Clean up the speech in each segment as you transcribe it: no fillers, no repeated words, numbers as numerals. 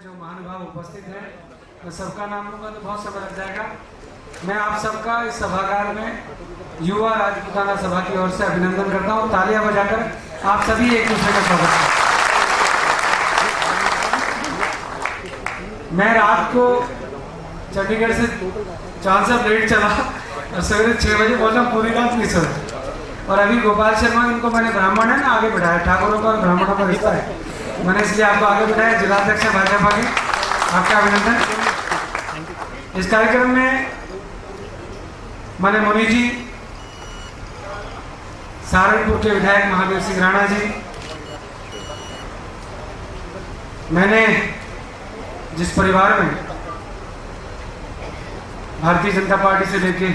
जो महानुभाव उपस्थित हैं, मैं सबका नाम लूँगा तो बहुत समय लग जाएगा। मैं आप सबका इस सभागार में युवा राजपूताना सभा की ओर से अभिनंदन करता हूँ। तालियां बजाकर आप सभी एक दूसरे का स्वागत करें। मैं रात को चंडीगढ़ से चांद सा लेट चला और सवेरे 6 बजे पहुंचा, पूरी रात नहीं सोया। और अभी गोपाल शर्मा, इनको मैंने ब्राह्मण है ना आगे बिठाया, ठाकुरों का और ब्राह्मणों का रिश्ता है, मैंने इसलिए आपको आगे बिठाया। जिलाध्यक्ष भाजपा के आपका अभिनंदन। इस कार्यक्रम में मैंने मुनि जी, सहारनपुर के विधायक महावीर सिंह राणा जी, मैंने जिस परिवार में भारतीय जनता पार्टी से लेके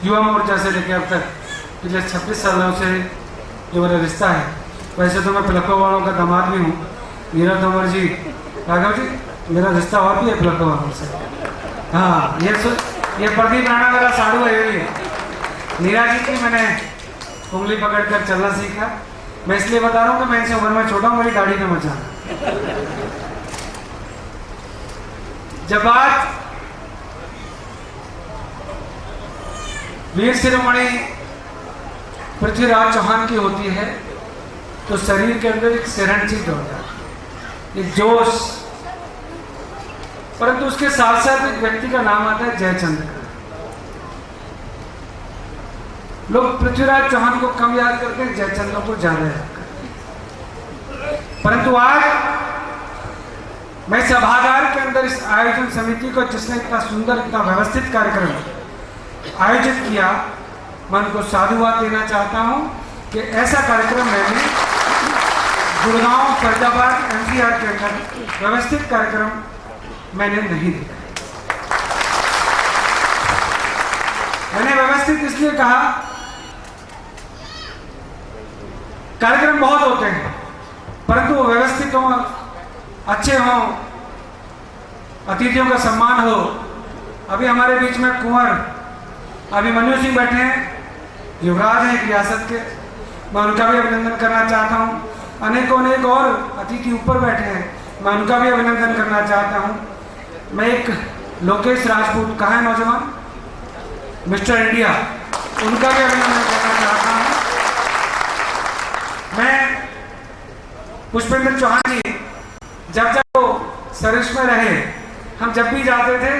युवा मोर्चा से लेके अब तक पिछले 26 सालों से जो मेरा रिश्ता है, वैसे तो मैं पिलखों वालों का दामाद भी हूँ। नीरज तोमर जी, राघव जी, मेरा रिश्ता और भी है पिलखों वालों से। हाँ, ये प्रदीप राणा मेरा साधु है। नीरज जी की मैंने उंगली पकड़कर चलना सीखा। मैं इसलिए बता रहा हूँ कि मैं इनसे उम्र में छोटा हूँ, मेरी दाढ़ी में मचा। जब बात वीर शिरोमणि पृथ्वीराज चौहान की होती है तो शरीर के अंदर एक सिरंजी दौड़ता है, एक जोश। परंतु उसके साथ साथ एक व्यक्ति का नाम आता है जयचंद्र का। लोग पृथ्वीराज चौहान को कम याद करते हैं, जयचंद्र को ज्यादा याद करते हैं। परंतु आज मैं सभागार के अंदर इस आयोजन समिति को, जिसने इतना सुंदर, इतना व्यवस्थित कार्यक्रम आयोजित किया, मैं उनको साधुवाद देना चाहता हूं कि ऐसा कार्यक्रम मैंने गुड़गांव, फरीदाबाद, एनसीआर के अंदर व्यवस्थित कार्यक्रम मैंने नहीं देखा। मैंने व्यवस्थित इसलिए कहा, कार्यक्रम बहुत होते हैं परंतु वो व्यवस्थित हों, अच्छे हों, अतिथियों का सम्मान हो। अभी हमारे बीच में कुंवर अभिमन्यु सिंह बैठे हैं, युवराज हैं एक रियासत के, मैं उनका भी अभिनंदन करना चाहता हूँ। अनेकों अनेक और अतिथि ऊपर बैठे हैं, मैं उनका भी अभिनंदन करना चाहता हूँ। मैं एक लोकेश राजपूत, कहाँ है नौजवान, मिस्टर इंडिया, उनका भी अभिनंदन करना चाहता हूँ। मैं पुष्पेंद्र चौहान जी, जब वो सर्विस में रहे, हम जब भी जाते थे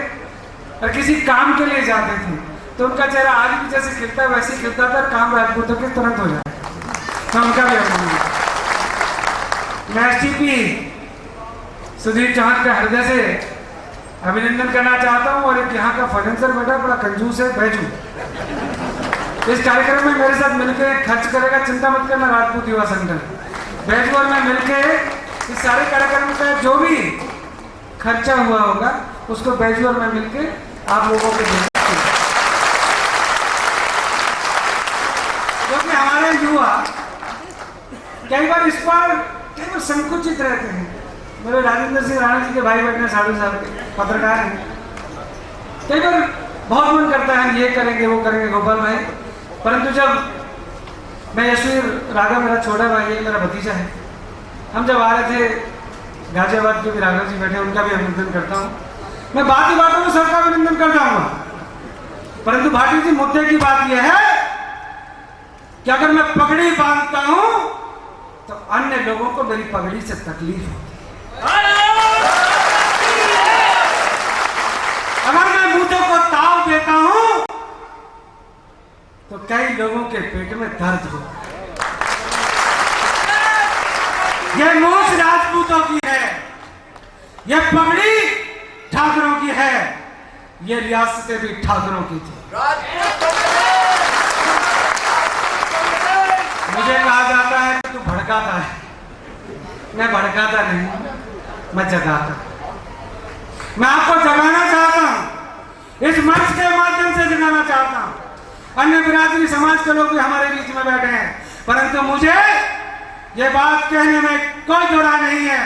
और किसी काम के लिए जाते थे तो उनका चेहरा आज भी जैसे खिलता है वैसे खिलता था, काम राजपूतों के तुरंत हो जाए। तो उनका भी अभिनंदन। मैं एसटीपी सुधीर चौहान के हृदय से अभिनंदन करना चाहता हूँ। और एक यहाँ का फाइनेंसर बैठा, बड़ा कंजूस है, बैजू। इस कार्यक्रम में मेरे साथ मिलकर खर्च करेगा, चिंता मत करना, राजपूत युवा संगठन बैजू और मैं मिलकर इस सारे कार्यक्रम का जो भी खर्चा हुआ होगा उसको बैजू और मैं मिलकर आप लोगों को देंगे। क्योंकि हमारे युवा कई बार इस पर कई बार संकुचित रहते हैं। मेरे राजेंद्र सिंह राणा जी के भाई बैठे साधु साहब के पत्रकार हैं, कई बार बहुत मन करता है ये करेंगे वो करेंगे गोपाल भाई, परंतु जब मैं यशवीर राघव, मेरा छोटा भाई है, मेरा भतीजा है, हम जब आ रहे थे गाजियाबाद के भी राघव जी बैठे, उनका भी अभिनंदन करता हूँ। मैं बात ही बातों में सबका अभिनंदन कर जाऊंगा, परंतु भाटी जी मुद्दे की बात यह है कि अगर मैं पगड़ी बांधता हूं तो अन्य लोगों को मेरी पगड़ी से तकलीफ होती है। अगर मैं मुद्दों को ताव देता हूं तो कई लोगों के पेट में दर्द होता है। यह मूछ राजपूतों की है, यह पगड़ी ठाकुरों की है, यह रियासतें भी ठाकुरों की थी। मुझे कहा जाता है कि तू भड़काता है, मैं भड़काता नहीं, मैं जगाता। मैं आपको जगाना चाहता हूं, इस मंच के माध्यम से जगाना चाहता हूं। अन्य बिरादरी समाज के लोग भी हमारे बीच में बैठे हैं, परंतु मुझे ये बात कहने में कोई दोहरा नहीं है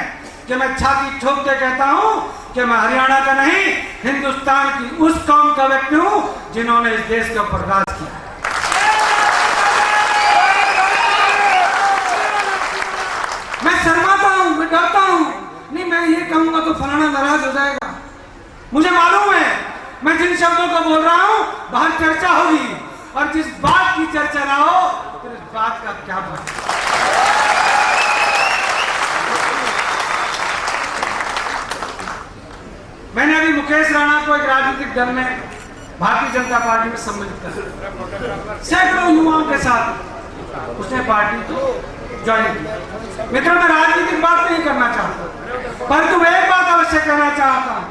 कि मैं छाती ठोक के कहता हूं कि मैं हरियाणा का नहीं, हिंदुस्तान की उस कौम का व्यक्ति हूं जिन्होंने इस देश के ऊपर राज किया। मैं शर्माता हूं, मैं डरता हूं, नहीं मैं ये कहूंगा तो फलाना नाराज हो जाएगा। मुझे मालूम है मैं जिन शब्दों को बोल रहा हूं बाहर चर्चा होगी, और जिस बात की चर्चा ना हो फिर इस बात का क्या फायदा। मैंने अभी मुकेश राणा को एक राजनीतिक दल में भारतीय जनता पार्टी में सम्मिलित कर सैकड़ों युवाओं के साथ उसने पार्टी को ज्वाइन किया। मित्रों, मैं राजनीतिक बात नहीं करना चाहता, परंतु मैं एक बात अवश्य कहना चाहता हूं।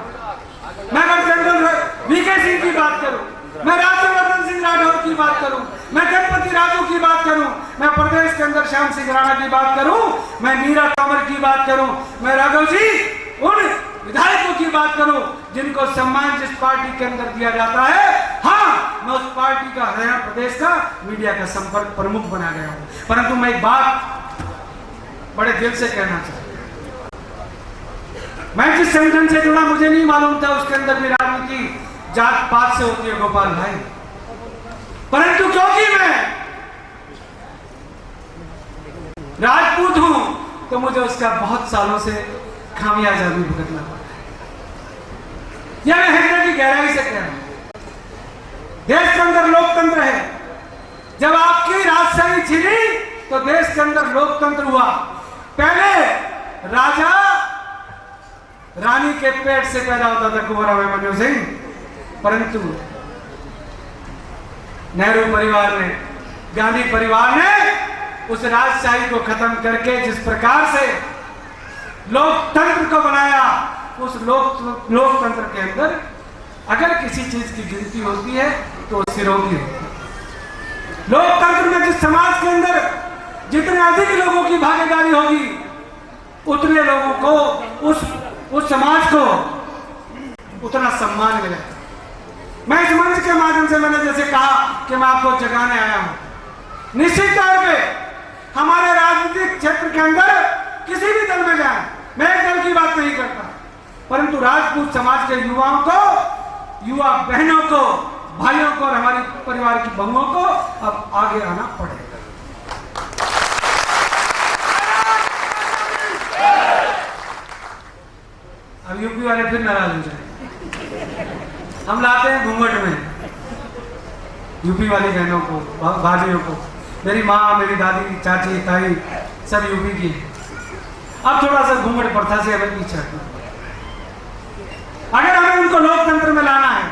मैं अगर जनरल वीके सिंह की बात करूं, मैं राज्यवर्धन सिंह राठौर की बात करूं, मैं गणपति राजू की बात करूं, मैं प्रदेश के अंदर श्याम सिंह राणा की बात करूं, मैं नीरा तोमर की बात करूं, मैं राघव जी उन विधायकों की बात करूं जिनको सम्मान जिस पार्टी के अंदर दिया जाता है, हाँ मैं उस पार्टी का हरियाणा प्रदेश का मीडिया का संपर्क प्रमुख बना गया हूं। परंतु मैं एक बात बड़े दिल से कहना चाहता हूं, मैं जिस संगठन से जुड़ा मुझे नहीं मालूम था उसके अंदर भी राजनीति जात पात से होती है गोपाल भाई, परंतु क्योंकि मैं राजपूत हूं तो मुझे उसका बहुत सालों से खामियाजा भी भुगतना पड़ा। यह मैं हृदय की गहराई से कह रहा हूं। देश के अंदर लोकतंत्र है, जब आपकी राजशाही छिनी तो देश के अंदर लोकतंत्र हुआ। पहले राजा रानी के पेट से पैदा होता था कुंवर अभिमन्यु सिंह, परंतु नेहरू परिवार ने, गांधी परिवार ने उस राजशाही को खत्म करके जिस प्रकार से लोकतंत्र को बनाया, उस लोकतंत्र के अंदर अगर किसी चीज की गिनती होती है तो सिरों की होती है। लोकतंत्र में जिस समाज के अंदर जितने अधिक लोगों की भागीदारी होगी उतने लोगों को उस समाज को उतना सम्मान मिलेगा। मैं इस मंच के माध्यम से मैंने जैसे कहा कि मैं आपको जगाने आया हूं। निश्चित तौर पे हमारे राजनीतिक क्षेत्र के अंदर किसी भी दल में जाए, मैं एक दल की बात नहीं करता, परंतु राजपूत समाज के युवाओं को, युवा बहनों को, भाइयों को और हमारे परिवार की बहुओं को अब आगे आना पड़ेगा। अब यूपी वाले फिर नाराज हो जाए। हम लाते हैं घूंघट में यूपी वाली बहनों को, भाइयों को। मेरी माँ, मेरी दादी, चाची, ताई सब यूपी की। अब थोड़ा सा घूंघट प्रथा से हमें पीछे हटना। अगर हमें उनको लोकतंत्र में लाना है,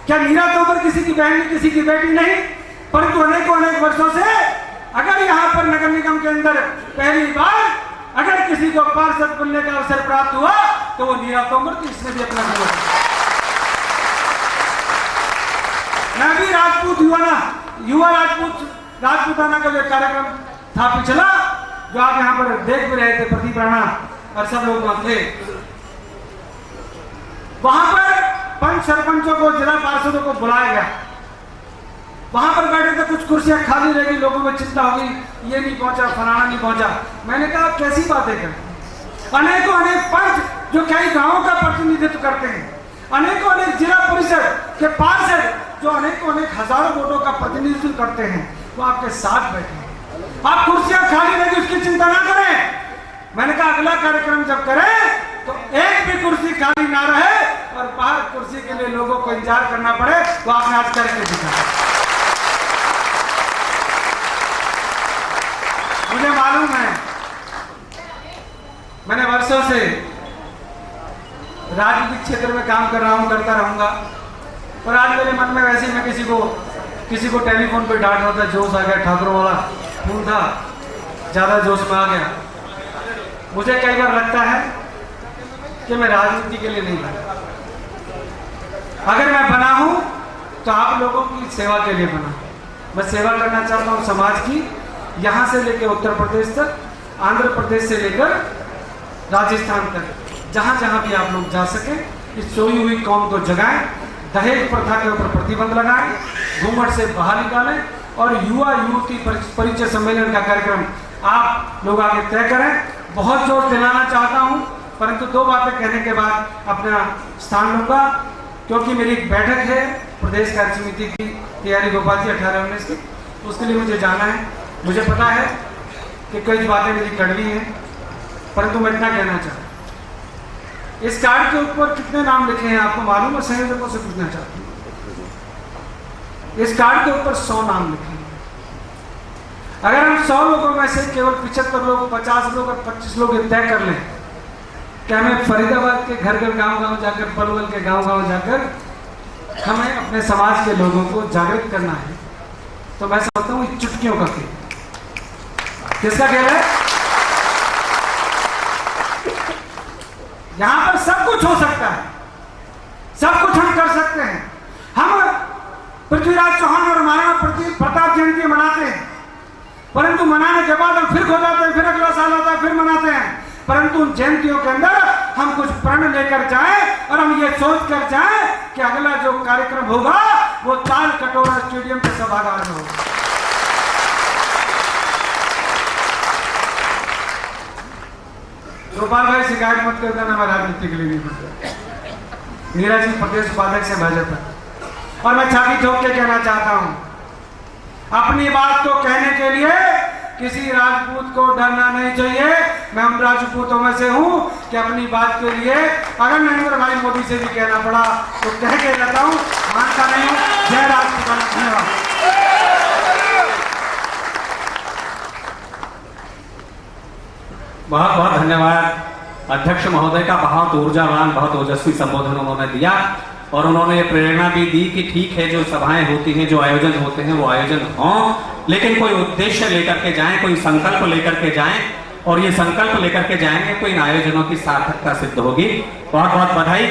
क्या नीरा तोमर किसी की बहन नहीं, किसी की बेटी नहीं, परंतु अनेक वर्षों से अगर यहाँ पर नगर निगम के अंदर पहली बार अगर किसी को पार्षद बनने का अवसर प्राप्त हुआ तो वो नीरा तोमर की, इसने भी अपना मैं भी राजपूत युवा राजपूताना का जो कार्यक्रम था पिछला, जो आप यहाँ पर देख भी रहे थे, प्रदीप राणा और सब लोग वहां थे, वहां पर पंच सरपंचों को, जिला पार्षदों को बुलाया गया। वहां पर बैठे थे, कुछ कुर्सियां खाली रहेगी, लोगों में चिंता होगी, ये नहीं पहुंचा, फलाना नहीं पहुंचा। मैंने कहा आप कैसी बातें करते हैं? अनेक पंच जो कई गांवों का प्रतिनिधित्व करते हैं, अनेक जिला परिषद के पार्षद जो अनेक हजारों वोटों का प्रतिनिधित्व करते हैं, वो आपके साथ बैठे हैं। आप कुर्सियां खाली रहेगी उसकी चिंता ना करें। मैंने कहा अगला कार्यक्रम जब करें तो एक भी कुर्सी खाली ना रहे और बाहर कुर्सी के लिए लोगों को इंतजार करना पड़े, तो आपने आज करके दिखाया। मुझे मालूम है, मैंने वर्षों से राजनीतिक क्षेत्र में काम कर रहा हूं, करता रहूंगा, और आज मेरे मन में वैसे मैं किसी को टेलीफोन पे डांट रहा था, जोश आ गया, ठाकुरों वाला खून था, ज्यादा जोश में आ गया। मुझे कई बार लगता है कि मैं राजनीति के लिए नहीं बना। अगर मैं बना हूं तो आप लोगों की सेवा के लिए बना। मैं सेवा करना चाहता हूं समाज की, यहां से लेकर उत्तर प्रदेश तक, आंध्र प्रदेश से लेकर राजस्थान तक, जहां जहां भी आप लोग जा सके, इस सोई हुई कौम को जगाएं, दहेज प्रथा के ऊपर प्रतिबंध लगाएं, घूंघट से बाहर निकालें, और युवा युवती परिचय सम्मेलन का कार्यक्रम आप लोग आगे तय करें। बहुत जोर दिलाना चाहता हूं, परंतु दो बातें कहने के बाद अपना स्थान लूंगा, क्योंकि मेरी एक बैठक है प्रदेश कार्य समिति की तैयारी गोपाल जी 18-19 की, उसके लिए मुझे जाना है। मुझे पता है कि कई बातें मेरी कड़वी हैं, परंतु मैं इतना कहना चाहता हूं, इस कार्ड के ऊपर कितने नाम लिखे हैं आपको मालूम है? संयोजकों से पूछना चाहती हूँ। इस कार्ड के ऊपर 100 नाम लिखे हैं। अगर हम 100 लोगों में से केवल 75 लोग, 50 लोग और 25 लोग तय कर लें कि हमें फरीदाबाद के घर घर गांव-गांव जाकर, पलवल के गांव-गांव जाकर हमें अपने समाज के लोगों को जागृत करना है, तो मैं समझता हूँ चुटकियों का खेल। किसका खेल है? यहां पर सब कुछ हो सकता है, सब कुछ हम कर सकते हैं। हम पृथ्वीराज चौहान और महाराणा प्रताप जयंती मनाते हैं, परंतु मनाने के बाद हम फिर खो जाते हैं, फिर अगला साल आता है, फिर मनाते हैं। परंतु उन जयंतियों के अंदर हम कुछ प्रण लेकर जाएं और हम ये सोच कर जाएं कि अगला जो कार्यक्रम होगा वो ताल कटोरा स्टेडियम के सभागार में होगा। गोपाल भाई शिकायत मत कर देना, मैं राजनीति के लिए नहीं बोलता। नीरज जी प्रदेश उपाध्यक्ष से भाजपा, और मैं छाती ठोक के कहना चाहता हूं, अपनी बात को कहने के लिए किसी राजपूत को डरना नहीं चाहिए। मैं उन राजपूतों में से हूं कि अपनी बात के लिए अगर नरेंद्र भाई मोदी से भी कहना पड़ा तो कह के रहता हूं, मानता नहीं हूं। जय राजपूत, धन्यवाद। बहुत बहुत धन्यवाद अध्यक्ष महोदय का। बहुत ऊर्जावान, बहुत ओजस्वी संबोधन उन्होंने दिया और उन्होंने प्रेरणा भी दी कि ठीक है, जो सभाएं होती हैं, जो आयोजन होते हैं, वो आयोजन हों, लेकिन कोई उद्देश्य लेकर के जाएं, कोई संकल्प लेकर के जाएं, और ये संकल्प लेकर के जाएंगे तो इन आयोजनों की सार्थकता सिद्ध होगी। बहुत बहुत बधाई।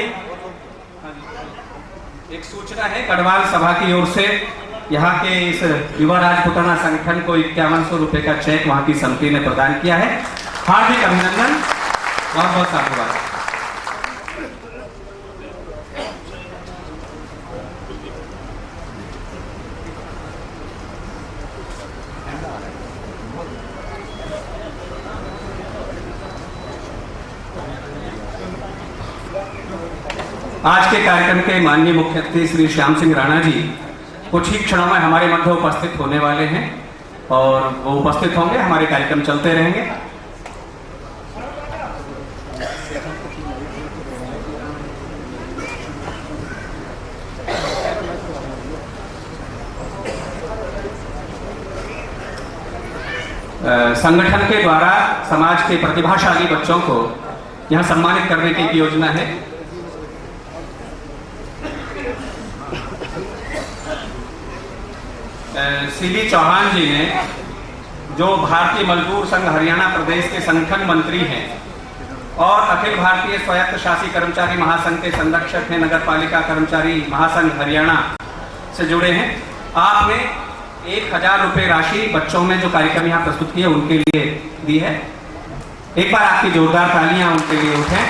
एक सूचना है गढ़वाल सभा की ओर से, यहाँ के इस युवा राजपूताना संगठन को 5100 रुपए का चेक वहां की समिति ने प्रदान किया है। हार्दिक अभिनंदन, बहुत बहुत साधुवाद। आज के कार्यक्रम के माननीय मुख्य अतिथि श्री श्याम सिंह राणा जी कुछ ही क्षणों में हमारे मध्य उपस्थित होने वाले हैं और वो उपस्थित होंगे, हमारे कार्यक्रम चलते रहेंगे। संगठन के द्वारा समाज के प्रतिभाशाली बच्चों को यहाँ सम्मानित करने की एक योजना है। सीबी चौहान जी ने, जो भारतीय मजदूर संघ हरियाणा प्रदेश के संगठन मंत्री हैं और अखिल भारतीय स्वायत्त शासी कर्मचारी महासंघ के संरक्षक हैं, नगर पालिका कर्मचारी महासंघ हरियाणा से जुड़े हैं, आपने 1000 रुपये राशि बच्चों ने जो कार्यक्रम यहाँ प्रस्तुत किए उनके लिए दी है। एक बार आपकी जोरदार तालियां उनके लिए उठें।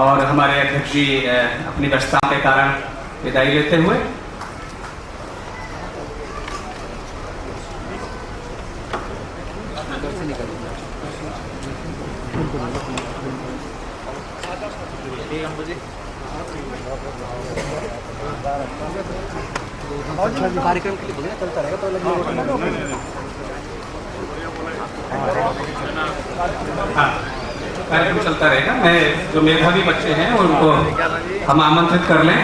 और हमारे अध्यक्ष जी अपनी व्यस्तता के कारण विदाई लेते हुए कार्यक्रम के लिए चलता रहेगा तो कार्यक्रम चलता रहेगा। मैं जो मेधावी बच्चे हैं उनको हम आमंत्रित कर लें।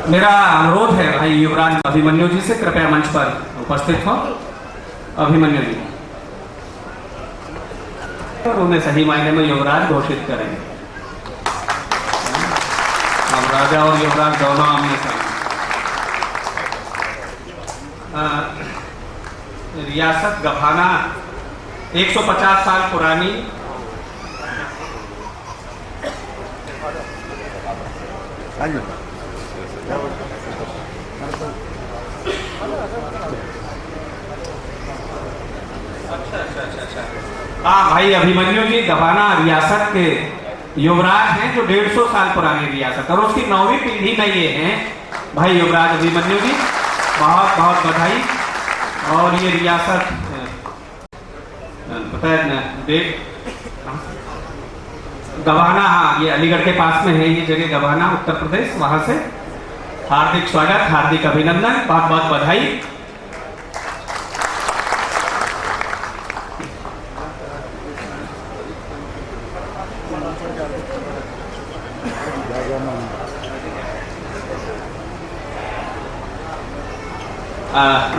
मेरा अनुरोध है भाई युवराज अभिमन्यु जी से, कृपया मंच पर उपस्थित हो। अभिमन्यु जी, और उन्हें सही मायने में युवराज घोषित करेंगे। हम राजा और युवराज दोनों आमने सामने। रियासत गभाना 150 साल पुरानी हाँ भाई अभिमन्यु जी गभाना रियासत के युवराज हैं, जो 150 साल पुरानी रियासत और उसकी 9वीं पीढ़ी में ये हैं भाई युवराज अभिमन्यु जी, बहुत बहुत बधाई। और ये रियासत पता है गवाना, हाँ ये अलीगढ़ के पास में है ये जगह गवाना, उत्तर प्रदेश। वहां से हार्दिक स्वागत, हार्दिक अभिनंदन, बहुत बहुत बधाई।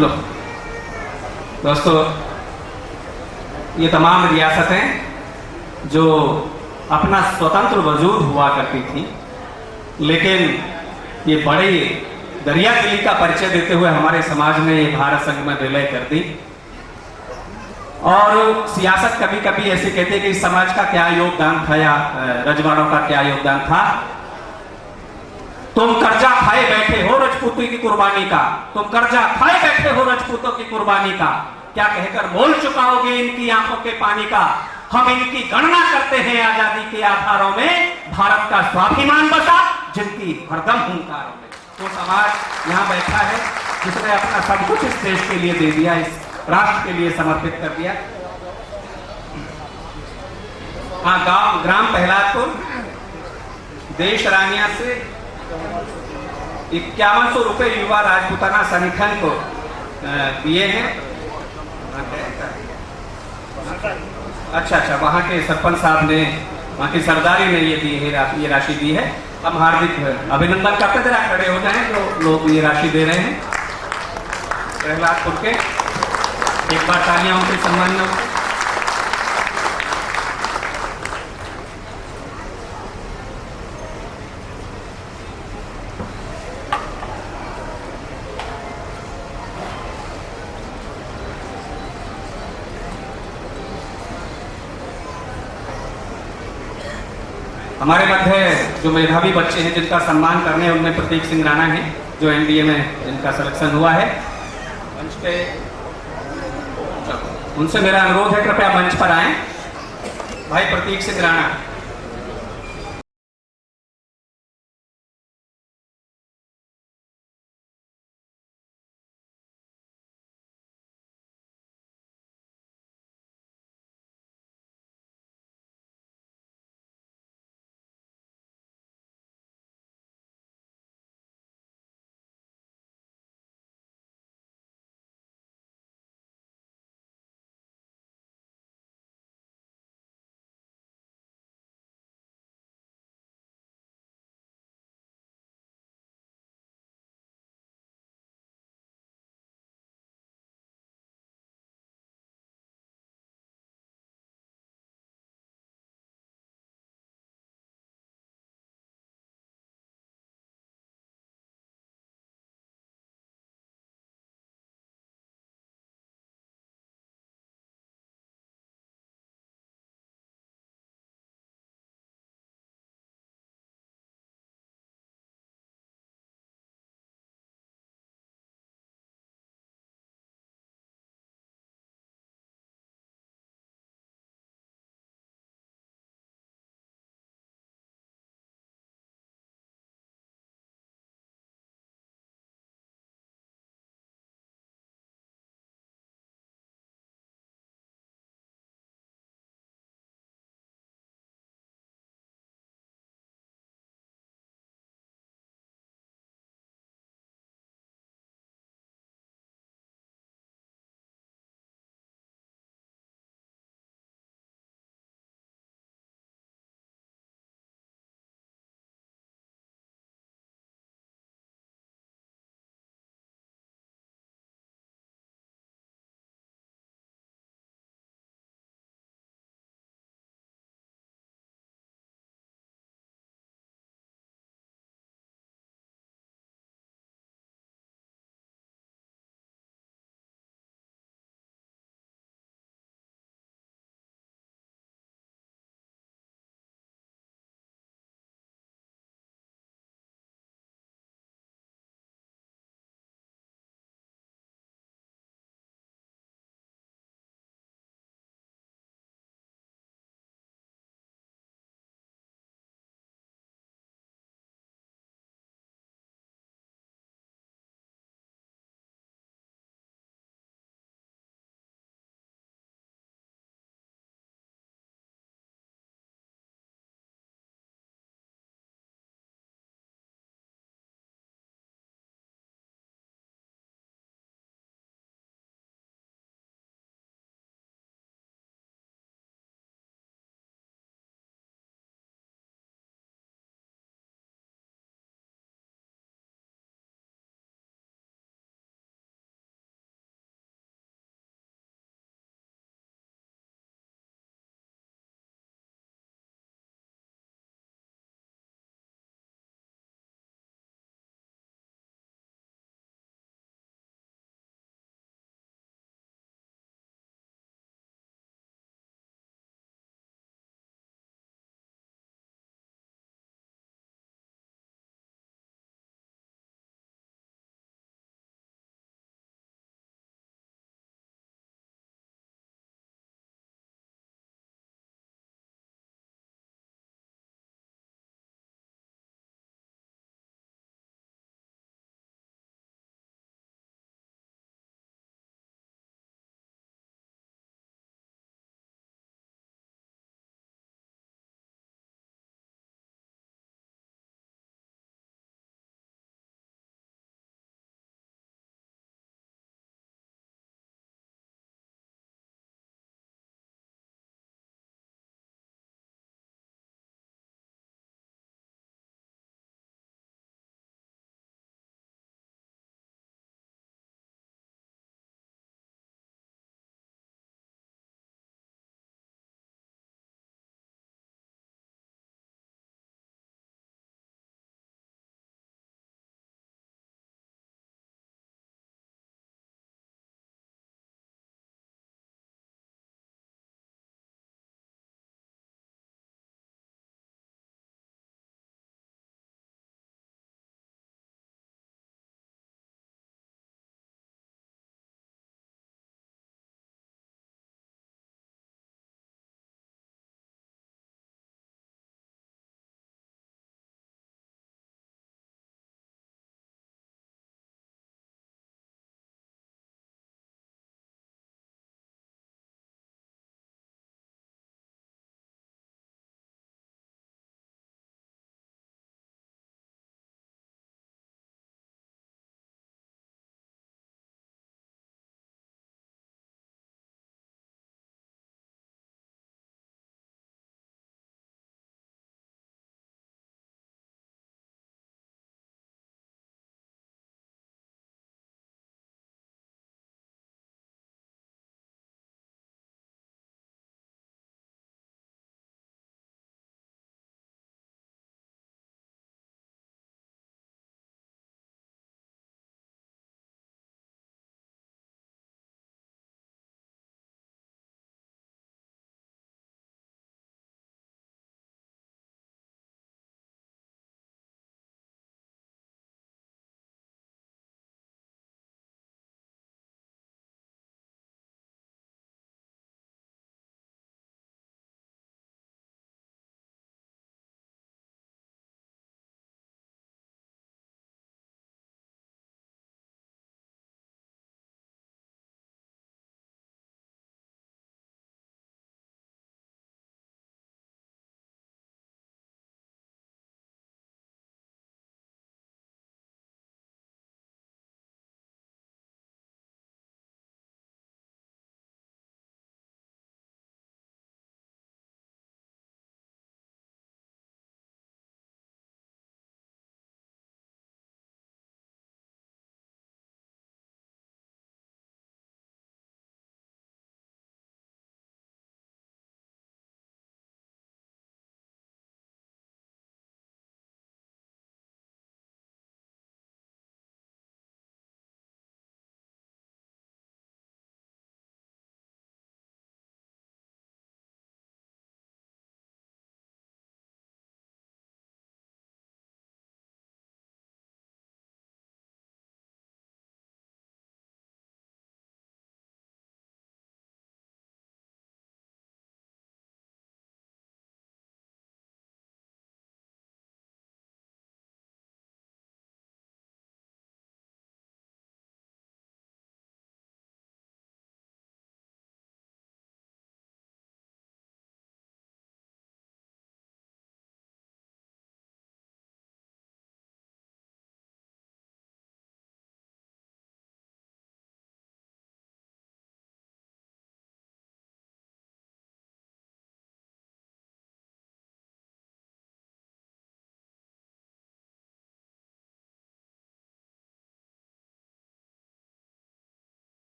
लो दोस्तों, ये तमाम रियासतें जो अपना स्वतंत्र वजूद हुआ करती थी, लेकिन ये बड़े दरियादिली का परिचय देते हुए हमारे समाज ने ये भारत संघ में विलय कर दी। और सियासत कभी कभी ऐसे कहते हैं कि इस समाज का क्या योगदान था या रजवाड़ों का क्या योगदान था। तुम कर्जा खाए बैठे हो रजपूती की कुर्बानी का, तुम कर्जा खाए बैठे हो रजपूतों की कुर्बानी का, क्या कहकर बोल चुकाओगे इनकी आंखों के पानी का। हम इनकी गणना करते हैं आजादी के आधारों में, भारत का स्वाभिमान बसा जिनकी हरदम हुंकारों में। तो समाज यहाँ बैठा है जिसने अपना सब कुछ इस देश के लिए दे दिया, इस राष्ट्र के लिए समर्पित कर दिया। हाँ, गांव ग्राम प्रहलादपुर देश रानिया से 5100 रुपए युवा राजपूताना संगठन को दिए हैं। अच्छा, वहाँ के सरपंच साहब ने, वहाँ की सरदारी ने ये राशि दी है। हम हार्दिक अभिनंदन करते, जरा खड़े हो जाएं जो लोग ये राशि दे रहे हैं प्रहलादपुर के। एक बार तालियां उनके सम्मान में। हमारे मध्य जो मेधावी बच्चे हैं जिनका सम्मान करने हैं, उनमें प्रतीक सिंह राणा है जो एनडीए में जिनका सिलेक्शन हुआ है। मंच पे उनसे मेरा अनुरोध है कृपया मंच पर आएं। भाई प्रतीक सिंह राणा।